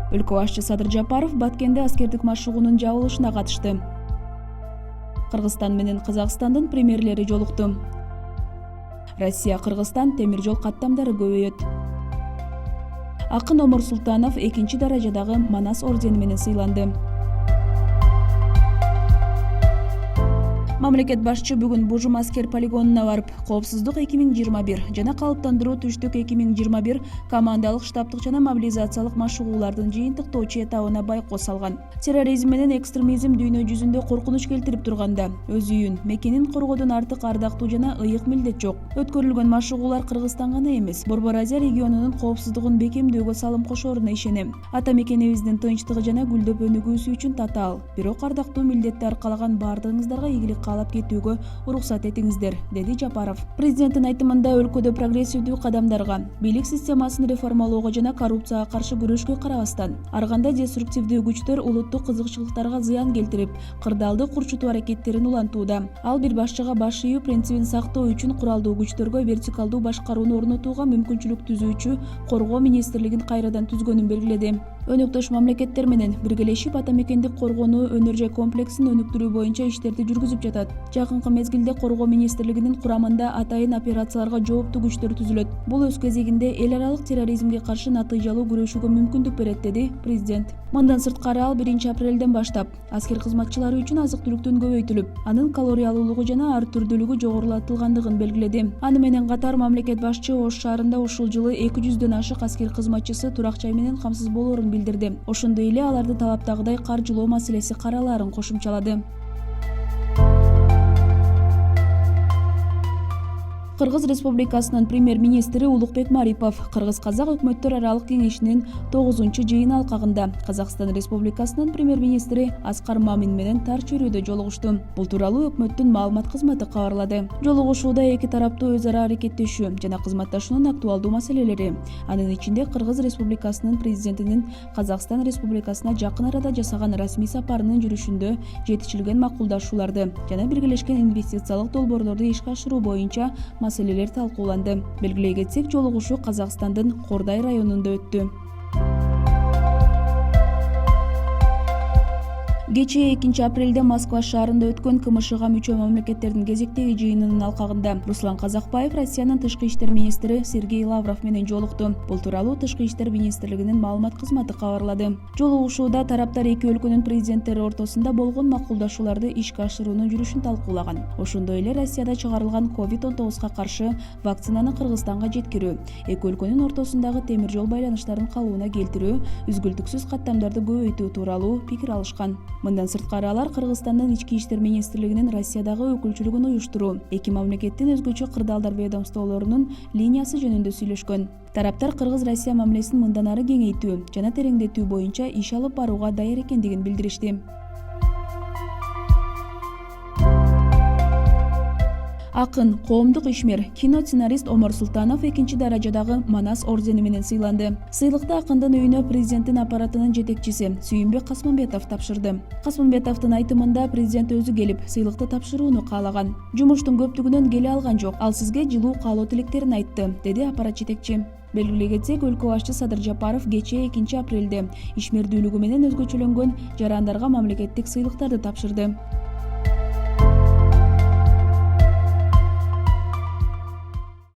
Өлкө башчы Садыр Жапаров Баткенде аскердик машыгуунун жабылышына катышты. Кыргызстан менен Казакстандын премьерлери жолукту. Россия-Кыргызстан темир жол каттамдары көбөйөт. Акын Омор Султанов 2 даражадагы Манас ордени менен сыйланды. Мамлекет башчы бүгүн Бужум аскер полигонуна барып, коопсуздук 2021 жана калыптандыруу түштүк 2021 командалык штабтык жана мобилизациялык машыгуулардын жыйынтыктоочу этабына байкоос алган. Терроризм менен экстремизм дүйнө жүзүндө коркунуч келтирип турганда, өз үйүн, мекенин коргоодон артык ардактуу жана ыйык милдет жок. Өткөрүлгөн машыгуулар Кыргызстан гана эмес, Борбор Азия регионунун коопсуздугун бекемдөөгө салым кошоруна ишенем. Ата мекенибиздин тынчтыгы жана гүлдөп өнүгүүсү үчүн татаал, бирок ардактуу милдетти аркалаган баардыгыңыздарга ийгилик каалап кетүүгө уруксат этиңиздер, деди Жапаров. Президенттин айтымында өлкөдө прогрессивдүү кадамдарга, бийлик системасын реформалоого жана коррупцияга каршы күрөшкө карабастан, ар кандай деструктивдүү күчтөр улуттук кызыкчылыктарга зыян келтирип, кырдаалды курчутуу аракеттерин улантууда. Ал бир башчыга баш ийүү принцибин сактоо үчүн куралдуу күчтөргө вертикалдуу башкарууну орнотууга мүмкүнчүлүк түзүүчү коргоо министрлигин кайрадан түзгөнүн белгиледи. Өнөктөш мамлекеттер менен биргелешип ата мекендик коргонуу өнөр-жай комплексин өнүктүрүү боюнча иштерди жүргүзүп жатат. Жакынкы мезгилде коргоо министрлигинин курамында атайын операцияларга жооптуу күчтөр түзүлөт. Бул өз кезегинде эл аралык терроризмге каршы натыйжалуу күрөшүүгө мүмкүндүк берет, деди президент. Мындан сырткары ал 1 апрелден баштап аскер кызматчылары үчүн азык-түлүктүн көбөйтүлүп, анын калориялуулугу жана ар түрдүүлүгү жогорулатылгандыгын белгиледи. Аны менен катар мамлекет башчы Ош шаарында ушул жылы 200дөн ашык аскер кызматчысы турак жай менен камсыз болоорун билдирди. Ошондой эле аларды талаптагыдай каржылоо маселеси каралаарын кошумчалады. Кыргыз Республикасынын премьер-министри Улукбек Марипов Кыргыз-Казак өкмөттөр аралык кеңешинин 9-жыйын алкагында Казакстан Республикасынын премьер-министри Аскар Мамин менен тар чөйрөдө жолугушту. Бул тууралуу өкмөттүн маалымат кызматы кабарлады. Жолугушууда эки тараптуу өз ара аракеттешүү жана кызматташуунун актуалдуу маселелери, анын ичинде Кыргыз Республикасынын президентинин Казакстан Республикасына жакын арада жасаган расмий сапарынын жүрүшүндө жетишилген макулдашууларды жана биргелешкен инвестициялык долбоорлорду ишке ашыруу боюнча маселелер талкууланды. Белгилей кетсек, жолугушуу Казакстандын Кордай районунда өттү. Кечээ 2 апрелде Москва шаарында өткөн КМШга мүчө мамлекеттердин кезектеги жыйынынын алкагында Руслан Казакбаев Россиянын тышкы иштер министри Сергей Лавров менен жолукту. Бул тууралуу тышкы иштер министрлигинин маалымат кызматы кабарлады. Жолугушууда тараптар эки өлкөнүн президенттери ортосунда болгон макулдашууларды ишке ашыруунун жүрүшүн талкуулаган. Ошондой эле Россияда чыгарылган COVID-19 каршы вакцинаны Кыргызстанга жеткирүү, эки өлкөнүн ортосундагы темир жол байланыштарын калыбына келтирүү, үзгүлтүксүз каттамдарды көбөйтүү тууралуу пикир алышкан. Мындан сырткары алар Кыргызстандын ички иштер министрлигинин Россиядагы өкүлчүлүгүн уюштуруу, эки мамлекеттин өзгөчө кырдаалдар ведомстволорунун линиясы жөнүндө сүйлөшкөн. Тараптар Кыргыз-Россия мамилесин мындан ары кеңейтүү жана тереңдетүү боюнча иш алып барууга даяр экендигин билдиришти. Акын коомдук ишмер, кино-сценарист Омор Султанов 2 даражадагы Манас ордени менен сыйланды. Сыйлыкты акындын үйүнө президенттин аппаратынын жетекчиси Сүйүнбек Касманбетов тапшырды. Касманбетовдун айтымында президент өзү келип сыйлыкты тапшырууну каалаган. Жумуштун көптүгүнөн келе алган жок. Ал сизге жылуу каалоо тилектерин айтты, деди аппарат жетекчи. Белгилей кетсек, өлкө башчы Садыр Жапаров кечээ 2 апрелде ишмердүүлүгү менен өзгөчөлөнгөн жарандарга мамлекеттик сыйлыктарды тапшырды.